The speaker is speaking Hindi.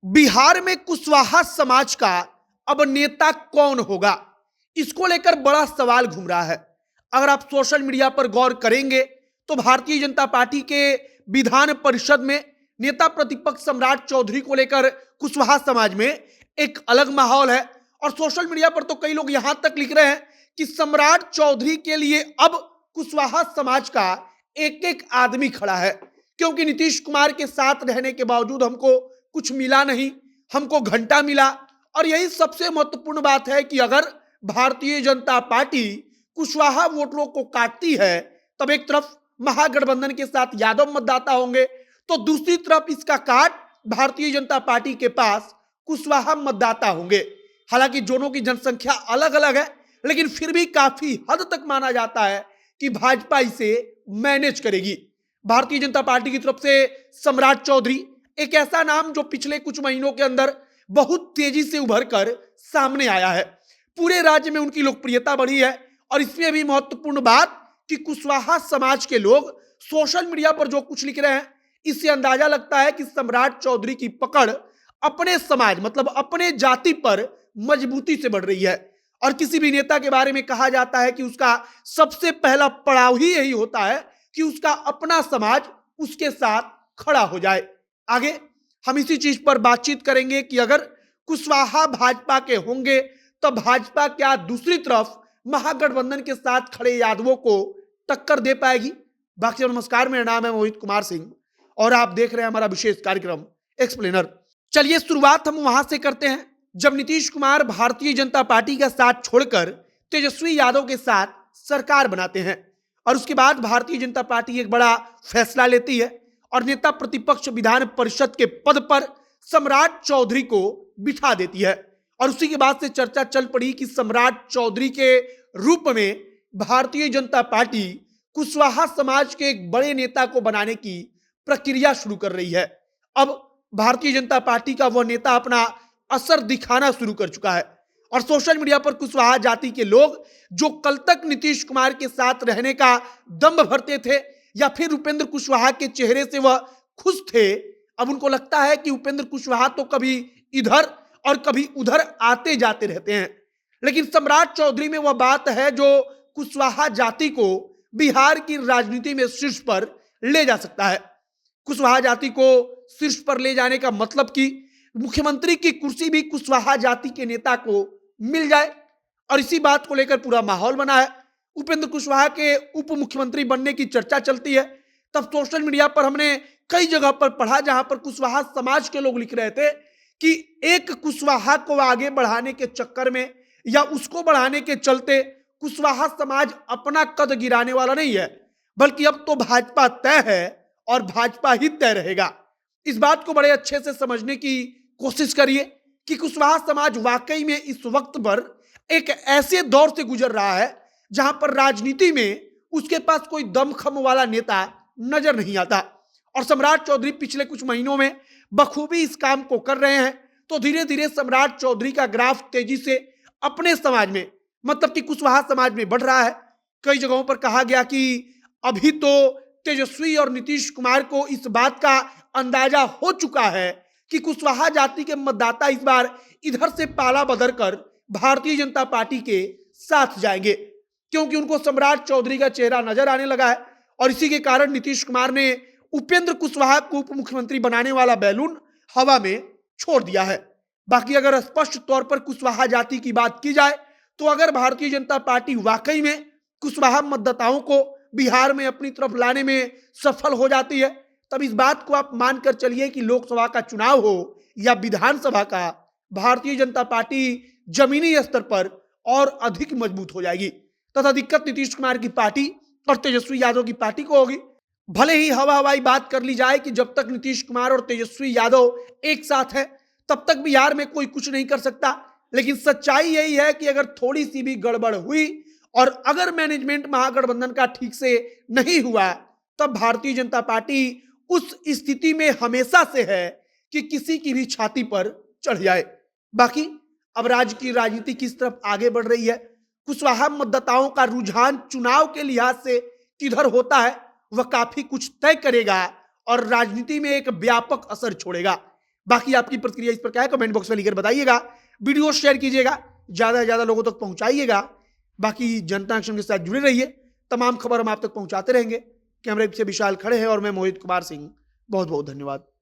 बिहार में कुशवाहा समाज का अब नेता कौन होगा, इसको लेकर बड़ा सवाल घूम रहा है। अगर आप सोशल मीडिया पर गौर करेंगे तो भारतीय जनता पार्टी के विधान परिषद में नेता प्रतिपक्ष सम्राट चौधरी को लेकर कुशवाहा समाज में एक अलग माहौल है। और सोशल मीडिया पर तो कई लोग यहां तक लिख रहे हैं कि सम्राट चौधरी के लिए अब कुशवाहा समाज का एक एक आदमी खड़ा है, क्योंकि नीतीश कुमार के साथ रहने के बावजूद हमको कुछ मिला नहीं, हमको घंटा मिला। और यही सबसे महत्वपूर्ण बात है कि अगर भारतीय जनता पार्टी कुशवाहा वोटरों को काटती है, तब एक तरफ महागठबंधन के साथ यादव मतदाता होंगे, तो दूसरी तरफ इसका काट भारतीय जनता पार्टी के पास कुशवाहा मतदाता होंगे। हालांकि दोनों की जनसंख्या अलग अलग है, लेकिन फिर भी काफी हद तक माना जाता है कि भाजपा इसे मैनेज करेगी। भारतीय जनता पार्टी की तरफ से सम्राट चौधरी एक ऐसा नाम जो पिछले कुछ महीनों के अंदर बहुत तेजी से उभर कर सामने आया है। पूरे राज्य में उनकी लोकप्रियता बढ़ी है। और इसमें भी महत्वपूर्ण बात कि कुशवाहा समाज के लोग सोशल मीडिया पर जो कुछ लिख रहे हैं, इससे अंदाजा लगता है कि सम्राट चौधरी की पकड़ अपने समाज मतलब अपने जाति पर मजबूती से बढ़ रही है। और किसी भी नेता के बारे में कहा जाता है कि उसका सबसे पहला पड़ाव ही यही होता है कि उसका अपना समाज उसके साथ खड़ा हो जाए। आगे हम इसी चीज पर बातचीत करेंगे कि अगर कुशवाहा भाजपा के होंगे तो भाजपा क्या दूसरी तरफ महागठबंधन के साथ खड़े यादवों को टक्कर दे पाएगी। बाकी नमस्कार, मेरा नाम है मोहित कुमार सिंह और आप देख रहे हैं हमारा विशेष कार्यक्रम एक्सप्लेनर। चलिए शुरुआत हम वहां से करते हैं जब नीतीश कुमार भारतीय जनता पार्टी का साथ छोड़कर तेजस्वी यादव के साथ सरकार बनाते हैं। और उसके बाद भारतीय जनता पार्टी एक बड़ा फैसला लेती है और नेता प्रतिपक्ष विधान परिषद के पद पर सम्राट चौधरी को बिठा देती है। और उसी के बाद से चर्चा चल पड़ी कि सम्राट चौधरी के रूप में भारतीय जनता पार्टी कुशवाहा समाज के एक बड़े नेता को बनाने की प्रक्रिया शुरू कर रही है। अब भारतीय जनता पार्टी का वह नेता अपना असर दिखाना शुरू कर चुका है। और सोशल मीडिया पर कुशवाहा जाति के लोग जो कल तक नीतीश कुमार के साथ रहने का दम्भ भरते थे या फिर उपेंद्र कुशवाहा के चेहरे से वह खुश थे, अब उनको लगता है कि उपेंद्र कुशवाहा तो कभी इधर और कभी उधर आते जाते रहते हैं, लेकिन सम्राट चौधरी में वह बात है जो कुशवाहा जाति को बिहार की राजनीति में शीर्ष पर ले जा सकता है। कुशवाहा जाति को शीर्ष पर ले जाने का मतलब कि मुख्यमंत्री की कुर्सी भी कुशवाहा जाति के नेता को मिल जाए। और इसी बात को लेकर पूरा माहौल बना है। उपेंद्र कुशवाहा के उप मुख्यमंत्री बनने की चर्चा चलती है। तब सोशल मीडिया पर हमने कई जगह पर पढ़ा जहां पर कुशवाहा समाज के लोग लिख रहे थे कि एक कुशवाहा को आगे बढ़ाने के चक्कर में या उसको बढ़ाने के चलते कुशवाहा समाज अपना कद गिराने वाला नहीं है, बल्कि अब तो भाजपा तय है और भाजपा ही तय रहेगा। इस बात को बड़े अच्छे से समझने की कोशिश करिए कि कुशवाहा समाज वाकई में इस वक्त पर एक ऐसे दौर से गुजर रहा है जहां पर राजनीति में उसके पास कोई दमखम वाला नेता नजर नहीं आता। और सम्राट चौधरी पिछले कुछ महीनों में बखूबी इस काम को कर रहे हैं। तो धीरे धीरे सम्राट चौधरी का ग्राफ तेजी से अपने समाज में मतलब कि कुशवाहा समाज में बढ़ रहा है। कई जगहों पर कहा गया कि अभी तो तेजस्वी और नीतीश कुमार को इस बात का अंदाजा हो चुका है कि कुशवाहा जाति के मतदाता इस बार इधर से पाला बदल कर भारतीय जनता पार्टी के साथ जाएंगे, क्योंकि उनको सम्राट चौधरी का चेहरा नजर आने लगा है। और इसी के कारण नीतीश कुमार ने उपेंद्र कुशवाहा को उप मुख्यमंत्री बनाने वाला बैलून हवा में छोड़ दिया है। बाकी अगर स्पष्ट तौर पर कुशवाहा जाति की बात की जाए तो अगर भारतीय जनता पार्टी वाकई में कुशवाहा मतदाताओं को बिहार में अपनी तरफ लाने में सफल हो जाती है, तब इस बात को आप मानकर चलिए कि लोकसभा का चुनाव हो या विधानसभा का, भारतीय जनता पार्टी जमीनी स्तर पर और अधिक मजबूत हो जाएगी। तथा दिक्कत नीतीश कुमार की पार्टी और तेजस्वी यादव की पार्टी को होगी। भले ही हवा हवाई बात कर ली जाए कि जब तक नीतीश कुमार और तेजस्वी यादव एक साथ है तब तक बिहार में कोई कुछ नहीं कर सकता, लेकिन सच्चाई यही है कि अगर थोड़ी सी भी गड़बड़ हुई और अगर मैनेजमेंट महागठबंधन का ठीक से नहीं हुआ, तब भारतीय जनता पार्टी उस स्थिति में हमेशा से है कि किसी की भी छाती पर चढ़ जाए। बाकी अब राज्य की राजनीति किस तरफ आगे बढ़ रही है, कुशवाहा मतदाताओं का रुझान चुनाव के लिहाज से किधर होता है, वह काफी कुछ तय करेगा और राजनीति में एक व्यापक असर छोड़ेगा। बाकी आपकी प्रतिक्रिया इस पर क्या है, कमेंट बॉक्स में लिखकर बताइएगा। वीडियो शेयर कीजिएगा, ज्यादा से ज्यादा लोगों तक पहुंचाइएगा। बाकी जनता एक्शन के साथ जुड़े रहिए, तमाम खबर हम आप तक पहुंचाते रहेंगे। कैमरे से विशाल खड़े हैं और मैं मोहित कुमार सिंह। बहुत बहुत धन्यवाद।